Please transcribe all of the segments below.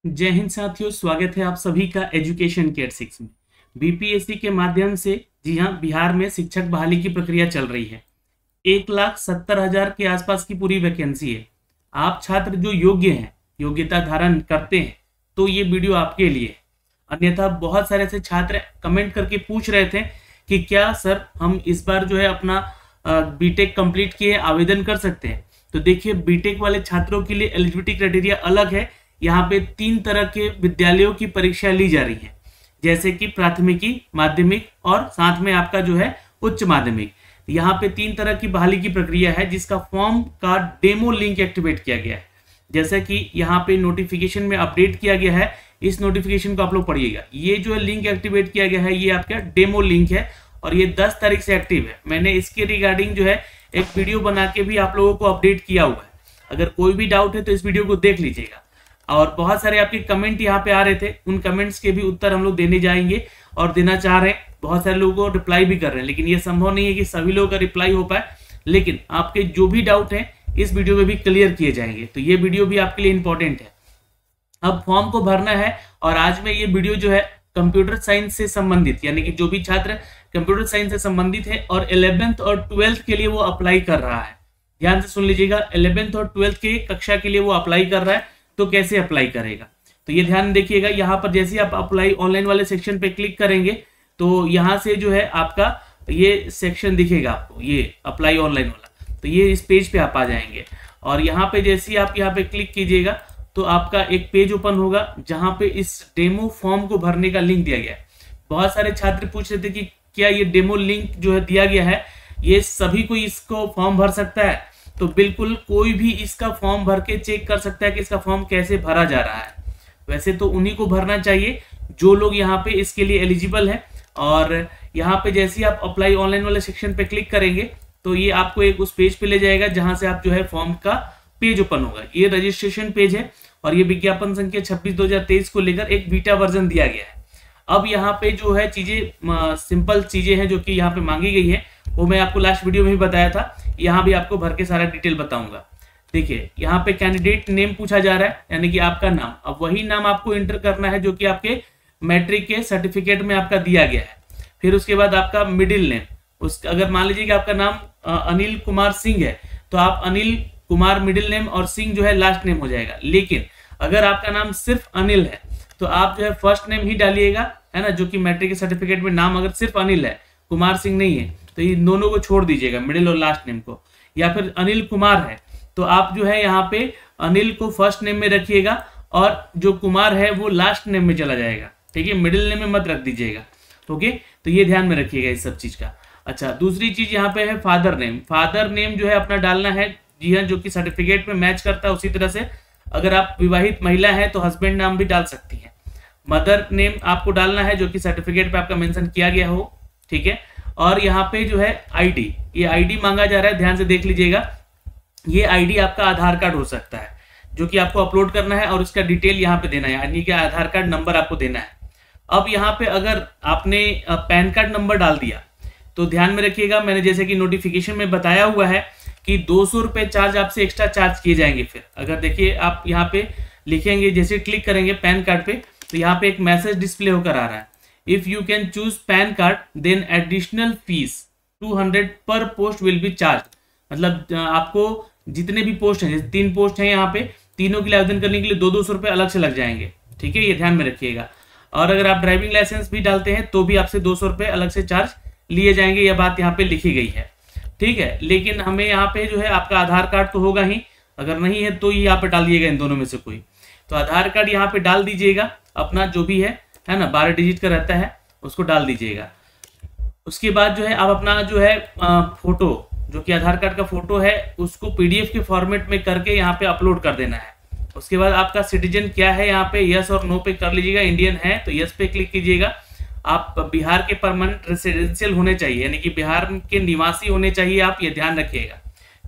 जय हिंद साथियों, स्वागत है आप सभी का एजुकेशन केयर 6 में। बीपीएससी के माध्यम से जी हाँ, बिहार में शिक्षक बहाली की प्रक्रिया चल रही है। 1,70,000 के आसपास की पूरी वैकेंसी है। आप छात्र जो योग्य हैं, योग्यता धारण करते हैं, तो ये वीडियो आपके लिए है। अन्यथा बहुत सारे ऐसे छात्र कमेंट करके पूछ रहे थे कि क्या सर हम इस बार जो है अपना बीटेक कंप्लीट किए आवेदन कर सकते हैं। तो देखिए, बीटेक वाले छात्रों के लिए एलिजिबिलिटी क्राइटेरिया अलग है। यहाँ पे 3 तरह के विद्यालयों की परीक्षा ली जा रही है, जैसे कि प्राथमिकी, माध्यमिक और साथ में आपका जो है उच्च माध्यमिक। यहाँ पे 3 तरह की बहाली की प्रक्रिया है, जिसका फॉर्म का डेमो लिंक एक्टिवेट किया गया है। जैसा कि यहाँ पे नोटिफिकेशन में अपडेट किया गया है, इस नोटिफिकेशन को आप लोग पढ़िएगा। ये जो है लिंक एक्टिवेट किया गया है, ये आपका डेमो लिंक है और ये 10 तारीख से एक्टिव है। मैंने इसके रिगार्डिंग जो है एक वीडियो बना के भी आप लोगों को अपडेट किया हुआ है। अगर कोई भी डाउट है तो इस वीडियो को देख लीजिएगा। और बहुत सारे आपके कमेंट यहाँ पे आ रहे थे, उन कमेंट्स के भी उत्तर हम लोग देने जाएंगे और देना चाह रहे हैं। बहुत सारे लोगों को रिप्लाई भी कर रहे हैं, लेकिन ये संभव नहीं है कि सभी लोगों का रिप्लाई हो पाए। लेकिन आपके जो भी डाउट है इस वीडियो में भी क्लियर किए जाएंगे, तो ये वीडियो भी आपके लिए इंपॉर्टेंट है। अब फॉर्म को भरना है और आज में ये वीडियो जो है कंप्यूटर साइंस से संबंधित, यानी कि जो भी छात्र कंप्यूटर साइंस से संबंधित है और 11th और 12th के लिए वो अप्लाई कर रहा है, ध्यान से सुन लीजिएगा। 11th और 12th के कक्षा के लिए वो अप्लाई कर रहा है, तो कैसे अप्लाई करेगा, तो ये ध्यान देखिएगा। यहाँ पर जैसे आप अप्लाई ऑनलाइन वाले सेक्शन पे क्लिक करेंगे तो यहाँ से जो है आपका ये सेक्शन दिखेगा आपको, ये अप्लाई ऑनलाइन वाला। तो ये इस पेज पे आप आ जाएंगे और यहाँ पे जैसे ही आप यहाँ पे क्लिक कीजिएगा तो आपका एक पेज ओपन होगा, जहाँ पे इस डेमो फॉर्म को भरने का लिंक दिया गया है। बहुत सारे छात्र पूछ रहे थे कि क्या ये डेमो लिंक जो है दिया गया है, ये सभी को इसको फॉर्म भर सकता है। तो बिल्कुल कोई भी इसका फॉर्म भर के चेक कर सकता है कि इसका फॉर्म कैसे भरा जा रहा है। वैसे तो उन्हीं को भरना चाहिए जो लोग यहाँ पे इसके लिए एलिजिबल है। और यहाँ पे जैसे ही आप अप्लाई ऑनलाइन वाले सेक्शन पे क्लिक करेंगे तो ये आपको एक उस पेज पे ले जाएगा, जहां से आप जो है फॉर्म का पेज ओपन होगा। ये रजिस्ट्रेशन पेज है और ये विज्ञापन संख्या 26/2023 को लेकर एक बीटा वर्जन दिया गया है। अब यहाँ पे जो है चीजें सिंपल चीजें हैं जो कि यहाँ पे मांगी गई है, वो मैं आपको लास्ट वीडियो में भी बताया था। यहाँ भी आपको भर के सारा डिटेल बताऊंगा। देखिए, यहाँ पे कैंडिडेट नेम पूछा जा रहा है, यानी कि आपका नाम। अब वही नाम आपको एंटर करना है जो कि आपके मैट्रिक के सर्टिफिकेट में आपका दिया गया है। फिर उसके बाद आपका मिडिल नेम, अगर मान लीजिए कि आपका नाम अनिल कुमार सिंह है तो आप अनिल कुमार मिडिल नेम और सिंह जो है लास्ट नेम हो जाएगा। लेकिन अगर आपका नाम सिर्फ अनिल है तो आप जो है फर्स्ट नेम ही डालिएगा, है ना, जो कि मैट्रिक के सर्टिफिकेट में नाम अगर सिर्फ अनिल है, कुमार सिंह नहीं है, तो ये दोनों को छोड़ दीजिएगा, मिडिल और लास्ट नेम को। या फिर अनिल कुमार है तो आप जो है यहाँ पे अनिल को फर्स्ट नेम में रखिएगा और जो कुमार है वो लास्ट नेम में चला जाएगा, ठीक है, मिडिल नेम में मत रख दीजिएगा। ओके, तो ये ध्यान में रखिएगा इस सब चीज का। अच्छा, दूसरी चीज यहाँ पे है फादर नेम। फादर नेम जो है अपना डालना है, जी हाँ, जो कि सर्टिफिकेट में मैच करता है उसी तरह से। अगर आप विवाहित महिला है तो हस्बैंड नाम भी डाल सकती है। मदर नेम आपको डालना है जो कि सर्टिफिकेट पे आपका मेंशन किया गया हो, ठीक है। और यहाँ पे जो है आईडी, ये आईडी मांगा जा रहा है, ध्यान से देख लीजिएगा। ये आईडी आपका आधार कार्ड हो सकता है जो कि आपको अपलोड करना है और इसका डिटेल यहाँ पे देना है, यानी कि आधार कार्ड नंबर आपको देना है। अब यहाँ पे अगर आपने पैन कार्ड नंबर डाल दिया तो ध्यान में रखिएगा, मैंने जैसे कि नोटिफिकेशन में बताया हुआ है कि 200 रुपए चार्ज आपसे एक्स्ट्रा चार्ज किए जाएंगे। फिर अगर देखिए आप यहाँ पे लिखेंगे, जैसे क्लिक करेंगे पैन कार्ड पे, तो यहाँ पे एक मैसेज डिस्प्ले होकर आ रहा है, if you can choose PAN card then additional fees 200 पर पोस्ट विल बी चार्ज। मतलब आपको जितने भी पोस्ट हैं, जैसे 3 पोस्ट हैं यहाँ पे, तीनों के लिए आवेदन करने के लिए 200 रुपए अलग से लग जाएंगे, ठीक है, ये ध्यान में रखिएगा। और अगर आप ड्राइविंग लाइसेंस भी डालते हैं तो भी आपसे 200 रुपए अलग से चार्ज लिए जाएंगे, यह बात यहाँ पे लिखी गई है, ठीक है। लेकिन हमें यहाँ पे जो है आपका आधार कार्ड तो होगा ही, अगर नहीं है तो यहाँ पे डालिएगा इन दोनों में से कोई। तो आधार कार्ड यहाँ पे डाल दीजिएगा, अपना जो भी है ना, 12 डिजिट का रहता है, उसको डाल दीजिएगा। उसके बाद जो है आप अपना जो है फोटो, जो कि आधार कार्ड का फोटो है, उसको पीडीएफ के फॉर्मेट में करके यहाँ पे अपलोड कर देना है। उसके बाद आपका सिटीजन क्या है, यहाँ पे यस और नो पे कर लीजिएगा। इंडियन है तो यस पे क्लिक कीजिएगा। आप बिहार के परमानेंट रेसिडेंशियल होने चाहिए, यानी कि बिहार के निवासी होने चाहिए आप, ये ध्यान रखिएगा।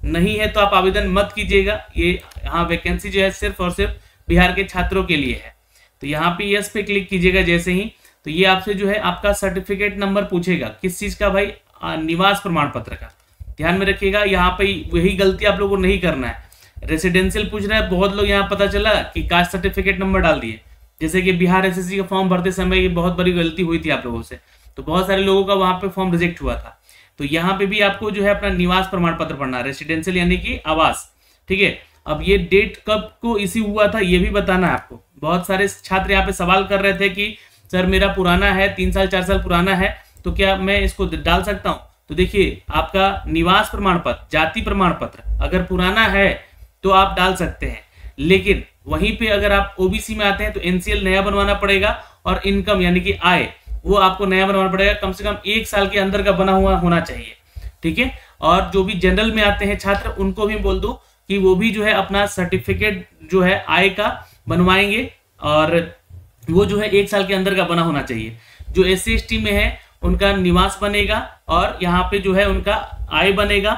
नहीं है तो आप आवेदन मत कीजिएगा। ये यहाँ वैकेंसी जो है सिर्फ और सिर्फ बिहार के छात्रों के लिए है। तो यहाँ पे यस पे क्लिक कीजिएगा जैसे ही, तो ये आपसे जो है आपका सर्टिफिकेट नंबर पूछेगा, किस चीज का भाई, निवास प्रमाण पत्र का। ध्यान में रखिएगा, यहाँ पे वही गलती आप लोगों को नहीं करना है। रेसिडेंशियल पूछ रहा है, बहुत लोग यहाँ पता चला कि कास्ट सर्टिफिकेट नंबर डाल दिए, जैसे कि बिहार एसएससी का फॉर्म भरते समय ये बहुत बड़ी गलती हुई थी आप लोगों से, तो बहुत सारे लोगों का वहां पे फॉर्म रिजेक्ट हुआ था। तो यहाँ पे भी आपको जो है अपना निवास प्रमाण पत्र पढ़ना, रेसिडेंशियल यानी कि आवास, ठीक है। अब ये डेट कब को इश्यू हुआ था ये भी बताना है आपको। बहुत सारे छात्र यहाँ पे सवाल कर रहे थे कि सर मेरा पुराना है, 3 साल 4 साल पुराना है, तो क्या मैं इसको डाल सकता हूँ? तो देखिए, आपका निवास प्रमाण पत्र, जाति प्रमाण पत्र अगर पुराना है तो आप डाल सकते हैं, लेकिन वहीं पे अगर आप ओबीसी में आते हैं तो एनसीएल नया बनवाना पड़ेगा, और इनकम यानी कि आय वो आपको नया बनवाना पड़ेगा, कम से कम 1 साल के अंदर का बना हुआ होना चाहिए, ठीक है। और जो भी जनरल में आते हैं छात्र, उनको भी बोल दूं कि वो भी जो है अपना सर्टिफिकेट जो है आय का बनवाएंगे, और वो जो है 1 साल के अंदर का बना होना चाहिए। जो SC/ST में है उनका निवास बनेगा, और यहाँ पे जो है उनका आय बनेगा,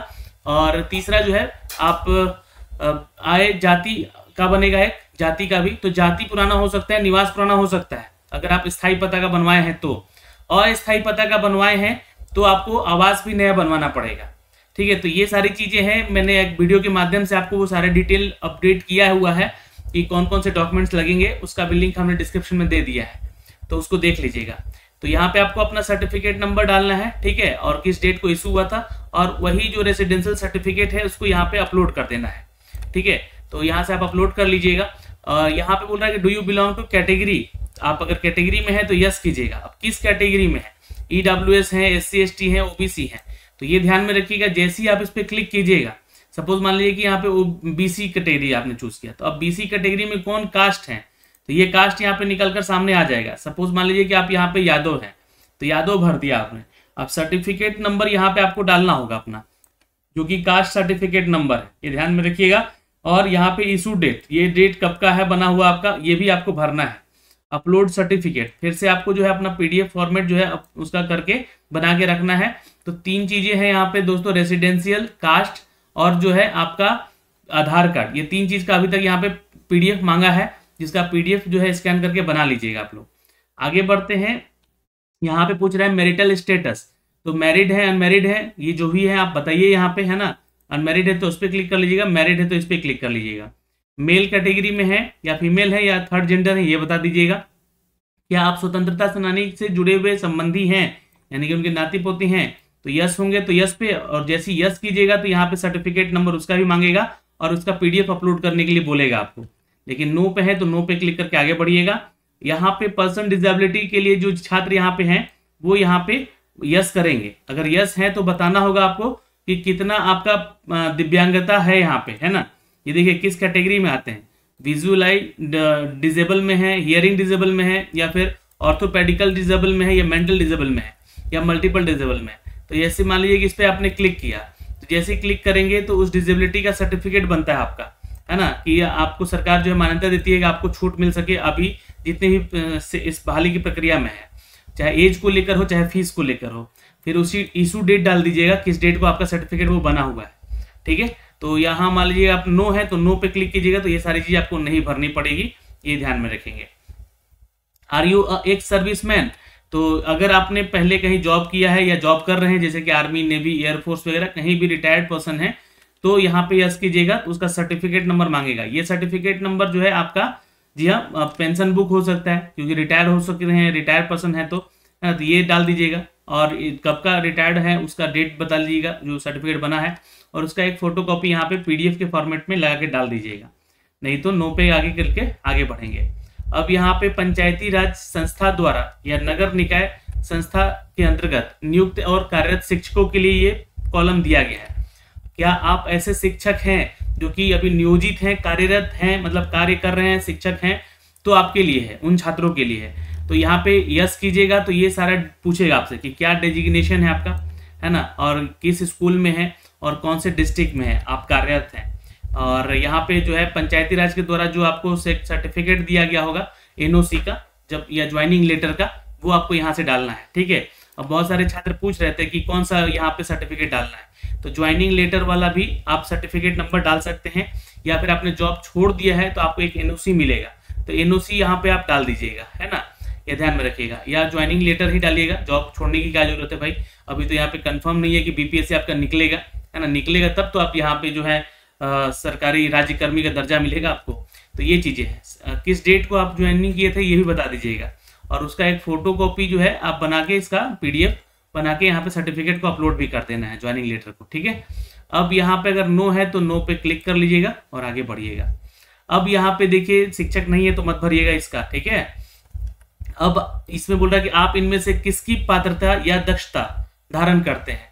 और तीसरा जो है आप आय जाति का बनेगा, एक जाति का भी। तो जाति पुराना हो सकता है, निवास पुराना हो सकता है अगर आप स्थायी पता का बनवाए हैं तो, और स्थायी पता का बनवाए हैं तो आपको आवास भी नया बनवाना पड़ेगा, ठीक है। तो ये सारी चीजें हैं, मैंने एक वीडियो के माध्यम से आपको वो सारे डिटेल अपडेट किया हुआ है कि कौन कौन से डॉक्यूमेंट्स लगेंगे, उसका भी लिंक हमने डिस्क्रिप्शन में दे दिया है, तो उसको देख लीजिएगा। तो यहाँ पे आपको अपना सर्टिफिकेट नंबर डालना है, ठीक है, और किस डेट को इशू हुआ था, और वही जो रेसिडेंशियल सर्टिफिकेट है उसको यहाँ पे अपलोड कर देना है, ठीक है। तो यहाँ से आप अपलोड कर लीजिएगा। यहाँ पे बोल रहा है कि do you belong to category, आप अगर कैटेगरी में है तो यस कीजिएगा। अब किस कैटेगरी में है, EWS है, SC/ST है, OBC है, तो ये ध्यान में रखिएगा। जैसे ही आप इस पर क्लिक कीजिएगा, सपोज मान लीजिए कि यहाँ पे OBC कैटेगरी आपने चूज किया, तो अब BC कैटेगरी में कौन कास्ट है, तो ये कास्ट यहाँ पे निकल कर सामने आ जाएगा। सपोज मान लीजिए कि आप यहाँ पे यादव हैं, तो यादव भर दिया आपने। अब सर्टिफिकेट नंबर यहाँ पे आपको डालना होगा अपना, जो कि कास्ट सर्टिफिकेट नंबर है, ये ध्यान में रखिएगा। और यहाँ पे इशू डेट, ये डेट कब का है बना हुआ आपका, ये भी आपको भरना है। अपलोड सर्टिफिकेट, फिर से आपको जो है अपना PDF फॉर्मेट जो है उसका करके बना के रखना है। तो 3 चीजें हैं यहाँ पे दोस्तों, रेसिडेंशियल, कास्ट और जो है आपका आधार कार्ड, ये 3 चीज का अभी तक यहाँ पे PDF मांगा है, जिसका PDF जो है स्कैन करके बना लीजिएगा आप लोग। आगे बढ़ते हैं, यहाँ पे पूछ रहा है मैरिटल स्टेटस, तो मैरिड है अनमैरिड है, ये जो भी है आप बताइए यहाँ पे, है ना। अनमैरिड है तो उस पर क्लिक कर लीजिएगा, मैरिड है तो इस पर क्लिक कर लीजिएगा। मेल कैटेगरी में है या फीमेल है या थर्ड जेंडर है, ये बता दीजिएगा। क्या आप स्वतंत्रता सेनानी से जुड़े हुए संबंधी हैं, यानी कि उनके नाती पोती हैं, तो यस होंगे तो यस पे, और जैसे यस कीजिएगा तो यहाँ पे सर्टिफिकेट नंबर उसका भी मांगेगा और उसका PDF अपलोड करने के लिए बोलेगा आपको। लेकिन नो पे है तो नो पे क्लिक करके आगे बढ़िएगा। यहाँ पे पर्सन डिसेबिलिटी के लिए जो छात्र यहाँ पे हैं वो यहाँ पे यस करेंगे। अगर यस है तो बताना होगा आपको कि कितना आपका दिव्यांगता है यहाँ पे, है ना। ये देखिए किस कैटेगरी में आते हैं, विजुअलाई डिजेबल में है, हियरिंग डिजेबल में है, या फिर ऑर्थोपेडिकल डिजेबल में है, या मेंटल डिजेबल में है, या मल्टीपल डिजेबल में है। तो जैसे मान लीजिए कि इस पर आपने क्लिक किया, तो जैसे क्लिक करेंगे तो उस डिजेबिलिटी का सर्टिफिकेट बनता है आपका, है ना, कि आपको सरकार जो है मान्यता देती है कि आपको छूट मिल सके अभी जितने भी इस बहाली की प्रक्रिया में है, चाहे एज को लेकर हो चाहे फीस को लेकर हो। फिर उसी इशू डेट डाल दीजिएगा, किस डेट को आपका सर्टिफिकेट वो बना हुआ है, ठीक है। तो यहाँ मान लीजिए आप नो है तो नो पे क्लिक कीजिएगा, तो ये सारी चीजें आपको नहीं भरनी पड़ेगी, ये ध्यान में रखेंगे। आर यू एक सर्विसमैन, तो अगर आपने पहले कहीं जॉब किया है या जॉब कर रहे हैं, जैसे कि आर्मी, नेवी, एयरफोर्स वगैरह, कहीं भी रिटायर्ड पर्सन है, तो यहाँ पे यस कीजिएगा, तो उसका सर्टिफिकेट नंबर मांगेगा। ये सर्टिफिकेट नंबर जो है आपका, जी हाँ, पेंशन बुक हो सकता है, क्योंकि रिटायर हो सकते हैं, रिटायर्ड पर्सन है तो ये डाल दीजिएगा। और कब का रिटायर्ड है उसका डेट बता लीजिएगा जो सर्टिफिकेट बना है, और उसका एक फोटोकॉपी यहाँ पे PDF के फॉर्मेट में लगा के डाल दीजिएगा, नहीं तो नो पे आगे करके आगे बढ़ेंगे। अब यहाँ पे पंचायती राज संस्था द्वारा या नगर निकाय संस्था के अंतर्गत नियुक्त और कार्यरत शिक्षकों के लिए ये कॉलम दिया गया है। क्या आप ऐसे शिक्षक हैं जो कि अभी नियोजित हैं, कार्यरत हैं, मतलब कार्य कर रहे हैं, शिक्षक हैं, तो आपके लिए है, उन छात्रों के लिए है। तो यहाँ पे यस कीजिएगा, तो ये सारा पूछेगा आपसे कि क्या डेजिग्नेशन है आपका, है ना, और किस स्कूल में है और कौन से डिस्ट्रिक्ट में है आप कार्यरत हैं। और यहाँ पे जो है पंचायती राज के द्वारा जो आपको सर्टिफिकेट दिया गया होगा NOC का, जब या ज्वाइनिंग लेटर का, वो आपको यहाँ से डालना है, ठीक है। अब बहुत सारे छात्र पूछ रहे थे कि कौन सा यहाँ पे सर्टिफिकेट डालना है, तो ज्वाइनिंग लेटर वाला भी आप सर्टिफिकेट नंबर डाल सकते हैं, या फिर आपने जॉब छोड़ दिया है तो आपको एक NOC मिलेगा, तो NOC यहाँ पे आप डाल दीजिएगा, है ना, ये ध्यान में रखिएगा। या ज्वाइनिंग लेटर ही डालिएगा, जॉब छोड़ने की क्या जरूरत है भाई, अभी तो यहाँ पे कंफर्म नहीं है कि BPSC आपका निकलेगा, है ना, निकलेगा तब तो आप यहाँ पे जो है सरकारी राज्यकर्मी का दर्जा मिलेगा आपको। तो ये चीज़ें हैं। किस डेट को आप ज्वाइनिंग किए थे ये भी बता दीजिएगा, और उसका एक फोटो कॉपी जो है आप बना के, इसका PDF बना के यहाँ पे सर्टिफिकेट को अपलोड भी कर देना है, ज्वाइनिंग लेटर को। ठीक है, अब यहाँ पे अगर नो है तो नो पे क्लिक कर लीजिएगा और आगे बढ़िएगा। अब यहाँ पे देखिए शिक्षक नहीं है तो मत भरिएगा इसका। ठीक है, अब इसमें बोल रहा है कि आप इनमें से किसकी पात्रता या दक्षता धारण करते हैं।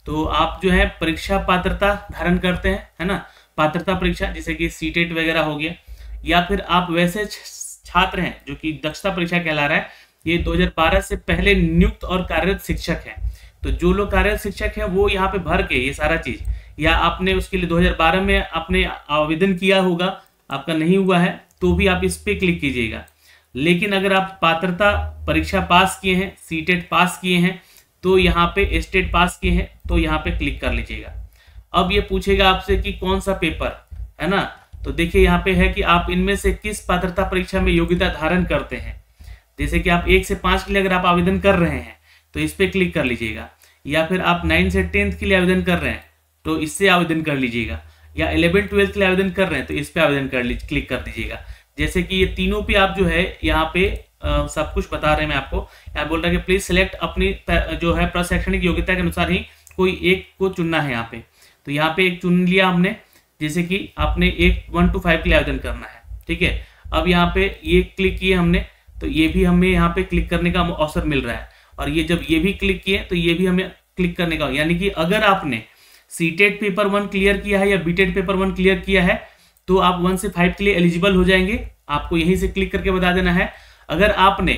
तो आप जो है परीक्षा पात्रता धारण करते हैं, है ना, पात्रता परीक्षा जैसे कि सीटेट वगैरह हो गया, या फिर आप वैसे छात्र हैं जो कि दक्षता परीक्षा कहला रहा है। ये 2012 से पहले नियुक्त और कार्यरत शिक्षक हैं। तो जो लोग कार्यरत शिक्षक हैं वो यहाँ पे भर के ये सारा चीज, या आपने उसके लिए 2012 में आपने आवेदन किया होगा, आपका नहीं हुआ है तो भी आप इस पे क्लिक कीजिएगा। लेकिन अगर आप पात्रता परीक्षा पास किए हैं, सीटेट पास किए हैं, तो यहाँ पे स्टेट पास किए हैं तो यहाँ पे क्लिक कर लीजिएगा। अब ये पूछेगा आपसे कि कौन सा पेपर, है ना, तो देखिए यहाँ पे है कि आप इनमें से किस पात्रता परीक्षा में योग्यता धारण करते हैं। जैसे कि आप 1 से 5 के लिए अगर आप आवेदन कर रहे हैं तो इस पे क्लिक कर लीजिएगा, या फिर आप 9 से 10th के लिए आवेदन कर रहे हैं तो इससे आवेदन कर लीजिएगा, या 11th 12th के लिए आवेदन कर रहे हैं तो इस पे आवेदन क्लिक कर दीजिएगा। जैसे कि ये तीनों पे आप जो है यहाँ पे सब कुछ बता रहे हैं मैं आपको। यहाँ बोल रहा है कि प्लीज सिलेक्ट अपनी जो है प्रशैक्षणिक योग्यता के अनुसार ही कोई एक को चुनना है यहाँ पे। तो यहाँ पे एक चुन लिया हमने, जैसे कि आपने 1 to 5 के लिए आवेदन करना है। ठीक है, अब यहाँ पे ये क्लिक किए हमने तो ये भी हमें यहाँ पे क्लिक करने का अवसर मिल रहा है, और ये जब ये भी क्लिक किए तो ये भी हमें क्लिक करने का, यानी कि अगर आपने सीटेट पेपर 1 क्लियर किया है या बीटेट पेपर 1 क्लियर किया है तो आप 1 से 5 के लिए एलिजिबल हो जाएंगे। आपको यहीं से क्लिक करके बता देना है। अगर आपने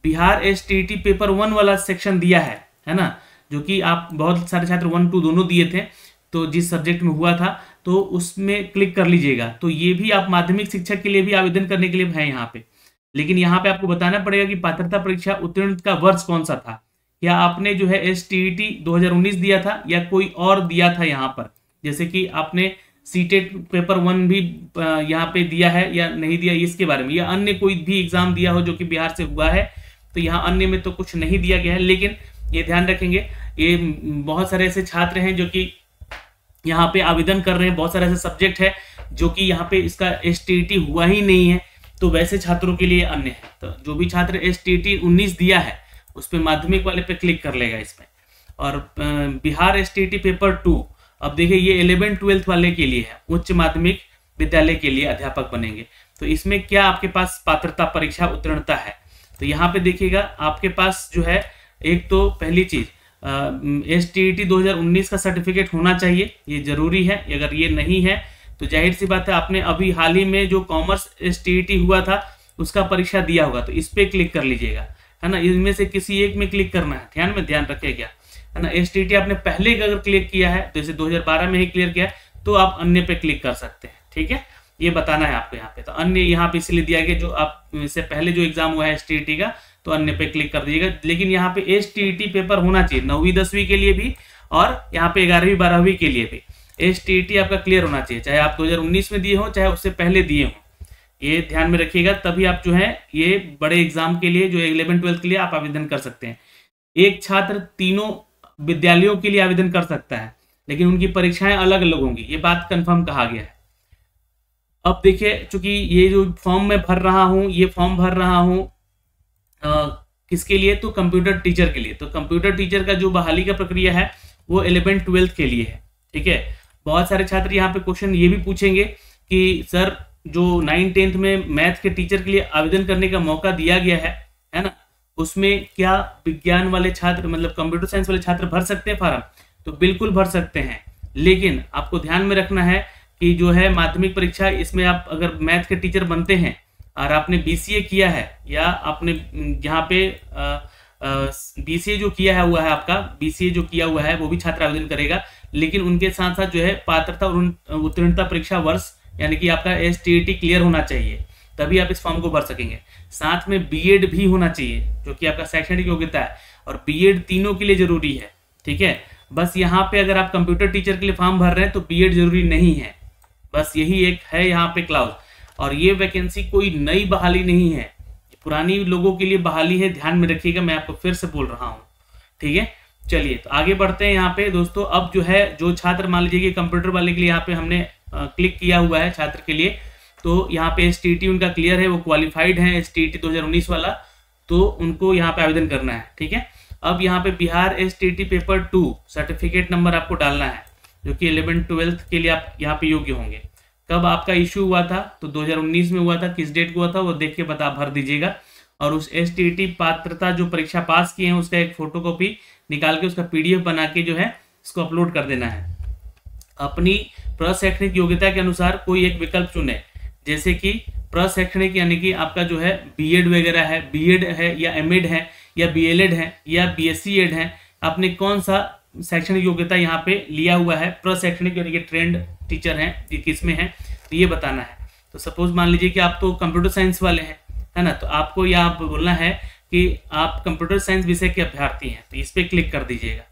बिहार STT पेपर 1 वाला सेक्शन दिया है ना, जो कि आप बहुत सारे छात्र 1 2 दोनों दिए थे, तो जिस सब्जेक्ट में हुआ था तो उसमें क्लिक कर लीजिएगा। तो ये भी आप माध्यमिक शिक्षक के लिए भी आवेदन करने के लिए है यहाँ पे। लेकिन यहाँ पे आपको बताना पड़ेगा कि पात्रता परीक्षा उत्तीर्ण का वर्ष कौन सा था। क्या आपने जो है STT 2019 दिया था या कोई और दिया था यहाँ पर, जैसे कि आपने सीटेट पेपर 1 भी यहाँ पे दिया है या नहीं दिया इसके बारे में, या अन्य कोई भी एग्जाम दिया हो जो कि बिहार से हुआ है। तो यहाँ अन्य में तो कुछ नहीं दिया गया है, लेकिन ये ध्यान रखेंगे ये बहुत सारे ऐसे छात्र हैं जो कि यहाँ पे आवेदन कर रहे हैं, बहुत सारे ऐसे सब्जेक्ट है जो कि यहाँ पे इसका STT हुआ ही नहीं है, तो वैसे छात्रों के लिए अन्य है। तो जो भी छात्र STT 19 दिया है उस पर माध्यमिक वाले पे क्लिक कर लेगा इसमें। और बिहार STT पेपर 2, अब देखिए ये 11th 12th वाले के लिए है, उच्च माध्यमिक विद्यालय के लिए अध्यापक बनेंगे। तो इसमें क्या आपके पास पात्रता परीक्षा उत्तीर्णता है, तो यहाँ पे देखिएगा आपके पास जो है एक तो पहली चीज STT 2019 का सर्टिफिकेट होना चाहिए, ये जरूरी है। अगर ये नहीं है तो जाहिर सी बात है आपने अभी हाल ही में जो कॉमर्स STT हुआ था उसका परीक्षा दिया होगा, तो इस पे क्लिक कर लीजिएगा, है ना। इनमें से किसी एक में क्लिक करना है, ध्यान रखिएगा, है ना। STT आपने पहले अगर क्लिक किया है तो जैसे 2012 में ही क्लियर किया है तो आप अन्य पे क्लिक कर सकते हैं। ठीक है, ये बताना है आपको यहाँ पे। तो अन्य यहाँ पे इसलिए दिया गया जो आप इससे पहले जो एग्जाम हुआ है STT का, तो अन्य पे क्लिक कर दीजिएगा। लेकिन यहाँ पे STT पेपर होना चाहिए 9वीं 10वीं के लिए भी, और यहाँ पे 11वीं 12वीं के लिए भी STT आपका क्लियर होना चाहिए, चाहे आप 2019 में दिए हो चाहे उससे पहले दिए हो। ये ध्यान में रखिएगा, तभी आप जो है ये बड़े एग्जाम के लिए जो 11 12 के लिए आप आवेदन कर सकते हैं। एक छात्र तीनों विद्यालयों के लिए आवेदन कर सकता है, लेकिन उनकी परीक्षाएं अलग अलग होंगी, ये बात कंफर्म कहा गया है। अब देखिए, चूंकि ये जो फॉर्म मैं भर रहा हूं, ये फॉर्म भर रहा हूं किसके लिए, तो कंप्यूटर टीचर के लिए। तो कंप्यूटर टीचर का जो बहाली का प्रक्रिया है वो 11 12 के लिए है। ठीक है, बहुत सारे छात्र यहाँ पे क्वेश्चन ये भी पूछेंगे कि सर जो 9 10th में मैथ के टीचर के लिए आवेदन करने का मौका दिया गया है ना, उसमें क्या विज्ञान वाले छात्र मतलब कंप्यूटर साइंस वाले छात्र भर सकते हैं फार्म? तो बिल्कुल भर सकते हैं, लेकिन आपको ध्यान में रखना है कि जो है माध्यमिक परीक्षा, इसमें आप अगर मैथ के टीचर बनते हैं और आपने BCA किया है, या आपने यहाँ पे BCA जो किया हुआ है आपका BCA जो किया हुआ है वो भी छात्र आवेदन करेगा, लेकिन उनके साथ साथ जो है पात्रता और उत्तीर्णता परीक्षा वर्ष यानी कि आपका STT क्लियर होना चाहिए, तभी आप इस फॉर्म को भर सकेंगे। साथ में B.Ed भी होना चाहिए जो कि आपका शैक्षणिक योग्यता है, और B.Ed तीनों के लिए जरूरी है। ठीक है, बस यहाँ पे अगर आप कंप्यूटर टीचर के लिए फॉर्म भर रहे हैं तो B.Ed जरूरी नहीं है, बस यही एक है यहाँ पे क्लाउज। और ये वैकेंसी कोई नई बहाली नहीं है, पुरानी लोगों के लिए बहाली है, ध्यान में रखिएगा, मैं आपको फिर से बोल रहा हूँ। ठीक है, चलिए तो आगे बढ़ते हैं यहाँ पे दोस्तों। अब जो है जो छात्र मान लीजिए कि कंप्यूटर वाले के लिए यहाँ पे हमने क्लिक किया हुआ है छात्र के लिए, तो यहाँ पे STT उनका क्लियर है, वो क्वालिफाइड है STT 2019 वाला, तो उनको यहाँ पे आवेदन करना है। ठीक है, अब यहाँ पे Bihar STT paper 2 certificate number आपको डालना है, जो कि 11th-12th के लिए आप यहाँ पे योग्य होंगे। कब आपका इशू हुआ था, तो 2019 में हुआ था, किस डेट को हुआ था वो देख के भर दीजिएगा। और उस STT पात्रता जो परीक्षा पास किए हैं उसका एक फोटोकॉपी निकाल के उसका PDF बना के जो है इसको अपलोड कर देना है। अपनी प्रशैक्षणिक योग्यता के अनुसार कोई एक विकल्प चुने, जैसे कि प्रशैक्षणिक यानी कि आपका जो है B.Ed वगैरह है, B.Ed है या M.Ed है या B.Led है या BSc Ed है, आपने कौन सा शैक्षणिक योग्यता यहाँ पे लिया हुआ है, प्रशैक्षणिक यानी कि ट्रेंड टीचर हैं, ये किस में है, तो ये बताना है। तो सपोज मान लीजिए कि आप तो कंप्यूटर साइंस वाले हैं, है ना, तो आपको यहाँ बोलना है कि आप कंप्यूटर साइंस विषय के अभ्यर्थी हैं, तो इस पर क्लिक कर दीजिएगा।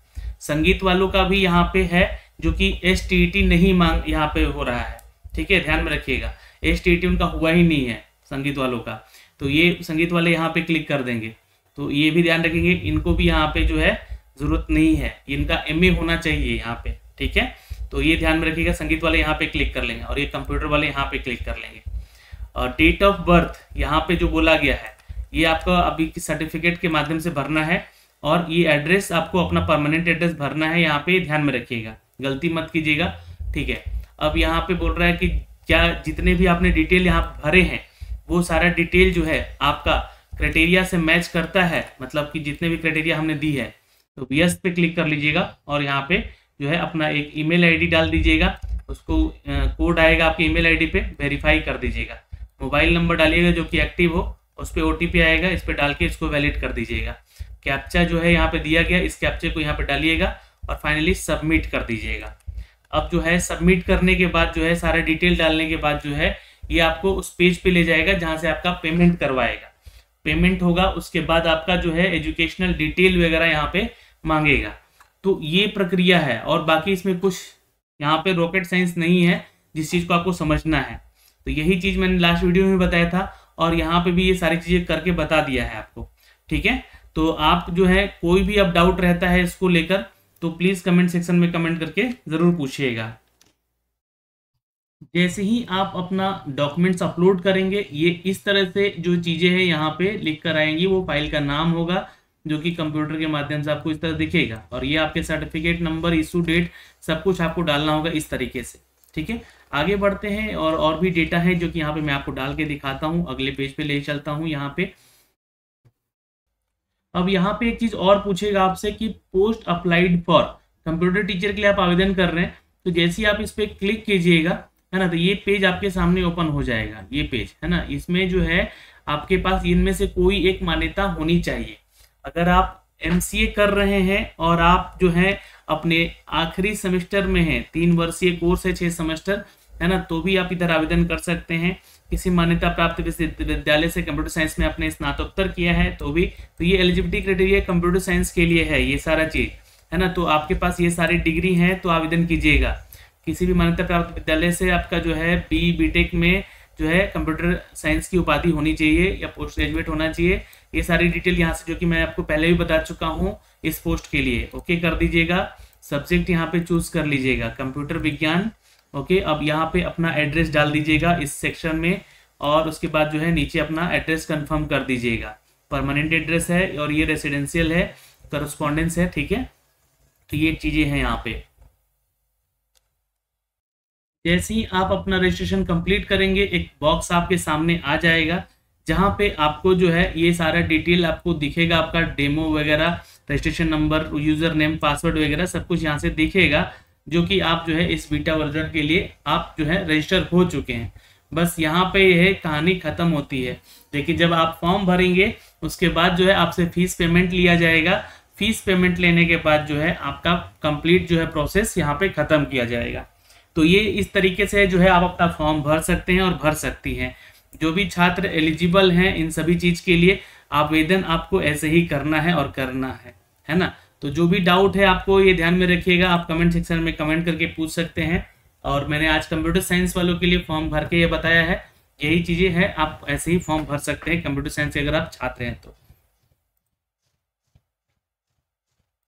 संगीत वालों का भी यहाँ पे है, जो कि STT नहीं मांग यहाँ पे हो रहा है। ठीक है, ध्यान में रखिएगा, STT उनका हुआ ही नहीं है संगीत वालों का, तो ये संगीत वाले यहाँ पे क्लिक कर देंगे। तो ये भी ध्यान रखेंगे, इनको भी यहाँ पे जो है जरूरत नहीं है, इनका MA होना चाहिए यहाँ पे। ठीक है, तो ये ध्यान में रखिएगा, संगीत वाले यहाँ पे क्लिक कर लेंगे और ये कंप्यूटर वाले यहाँ पे क्लिक कर लेंगे। और डेट ऑफ बर्थ यहाँ पे जो बोला गया है ये आपका अभी सर्टिफिकेट के माध्यम से भरना है, और ये एड्रेस आपको अपना परमानेंट एड्रेस भरना है, यहाँ पे ध्यान में रखिएगा, गलती मत कीजिएगा। ठीक है, अब यहाँ पे बोल रहा है कि क्या जितने भी आपने डिटेल यहाँ भरे हैं वो सारा डिटेल जो है आपका क्राइटेरिया से मैच करता है, मतलब कि जितने भी क्राइटेरिया हमने दी है, तो यस पे क्लिक कर लीजिएगा और यहाँ पे जो है अपना एक ईमेल आईडी डाल दीजिएगा, उसको कोड आएगा आपके ईमेल आईडी पे, वेरीफाई कर दीजिएगा। मोबाइल नंबर डालिएगा जो कि एक्टिव हो, उस पर OTP आएगा, इस पर डाल के इसको वैलिड कर दीजिएगा। कैप्चा जो है यहाँ पे दिया गया, इस कैप्चे को यहाँ पे डालिएगा और फाइनली सबमिट कर दीजिएगा। अब जो है सबमिट करने के बाद जो है सारा डिटेल डालने के बाद जो है ये आपको उस पेज पे ले जाएगा जहाँ से आपका पेमेंट करवाएगा। पेमेंट होगा, उसके बाद आपका जो है एजुकेशनल डिटेल वगैरह यहाँ पे मांगेगा। तो ये प्रक्रिया है, और बाकी इसमें कुछ यहाँ पे रॉकेट साइंस नहीं है जिस चीज़ को आपको समझना है। तो यही चीज़ मैंने लास्ट वीडियो में बताया था, और यहाँ पे भी ये सारी चीज़ें करके बता दिया है आपको। ठीक है, तो आप जो है कोई भी अब डाउट रहता है इसको लेकर तो प्लीज़ कमेंट सेक्शन में कमेंट करके ज़रूर पूछिएगा। जैसे ही आप अपना डॉक्यूमेंट्स अपलोड करेंगे, ये इस तरह से जो चीज़ें हैं यहाँ पे लिख कर आएंगी, वो फाइल का नाम होगा जो कि कंप्यूटर के माध्यम से आपको इस तरह दिखेगा, और ये आपके सर्टिफिकेट नंबर, इशू डेट, सब कुछ आपको डालना होगा इस तरीके से। ठीक है, आगे बढ़ते हैं, और भी डेटा है जो कि यहाँ पे मैं आपको डाल के दिखाता हूँ। अगले पेज पे ले चलता हूँ यहाँ पे। अब यहाँ पे एक चीज़ और पूछेगा आपसे कि post applied for computer teacher के लिए आप आवेदन कर रहे हैं, तो जैसे ही आप इस पर क्लिक कीजिएगा, है ना, तो ये पेज आपके सामने ओपन हो जाएगा। ये पेज है ना, इसमें जो है आपके पास इनमें से कोई एक मान्यता होनी चाहिए। अगर आप MCA कर रहे हैं और आप जो है अपने आखिरी सेमेस्टर में हैं, 3 वर्षीय कोर्स है, 6 सेमेस्टर, है ना, तो भी आप इधर आवेदन कर सकते हैं। किसी मान्यता प्राप्त विश्वविद्यालय से कंप्यूटर साइंस में आपने स्नातकोत्तर किया है तो भी, तो ये एलिजिबिलिटी क्राइटेरिया कंप्यूटर साइंस के लिए है, ये सारा चीज है ना। तो आपके पास ये सारी डिग्री हैं तो आवेदन कीजिएगा। किसी भी मान्यता प्राप्त विद्यालय से आपका जो है BTech में जो है कंप्यूटर साइंस की उपाधि होनी चाहिए या पोस्ट ग्रेजुएट होना चाहिए। ये सारी डिटेल यहाँ से जो कि मैं आपको पहले भी बता चुका हूँ इस पोस्ट के लिए। ओके कर दीजिएगा। सब्जेक्ट यहाँ पे चूज कर लीजिएगा कंप्यूटर विज्ञान। ओके, अब यहाँ पे अपना एड्रेस डाल दीजिएगा इस सेक्शन में, और उसके बाद जो है नीचे अपना एड्रेस कंफर्म कर दीजिएगा। परमानेंट एड्रेस है और ये रेसिडेंशियल है, करस्पॉन्डेंस है, ठीक है। तो ये चीजें हैं यहाँ पे। जैसे ही आप अपना रजिस्ट्रेशन कंप्लीट करेंगे एक बॉक्स आपके सामने आ जाएगा जहाँ पे आपको जो है ये सारा डिटेल आपको दिखेगा, आपका डेमो वगैरह, registration number, user name, password वगैरह सब कुछ यहाँ से दिखेगा, जो कि आप जो है इस बीटा वर्जन के लिए आप जो है रजिस्टर हो चुके हैं। बस यहाँ पे यह कहानी खत्म होती है। लेकिन जब आप फॉर्म भरेंगे उसके बाद जो है आपसे फीस पेमेंट लिया जाएगा। फीस पेमेंट लेने के बाद जो है आपका कंप्लीट जो है प्रोसेस यहाँ पे खत्म किया जाएगा। तो ये इस तरीके से जो है आप अपना फॉर्म भर सकते हैं और भर सकती हैं। जो भी छात्र एलिजिबल हैं इन सभी चीज के लिए आवेदन आपको ऐसे ही करना है और करना है ना। तो जो भी डाउट है आपको ये ध्यान में रखिएगा, आप कमेंट सेक्शन में कमेंट करके पूछ सकते हैं। और मैंने आज कंप्यूटर साइंस वालों के लिए फॉर्म भर के ये बताया है, यही चीजें हैं, आप ऐसे ही फॉर्म भर सकते हैं कंप्यूटर साइंस के अगर आप छात्र हैं तो।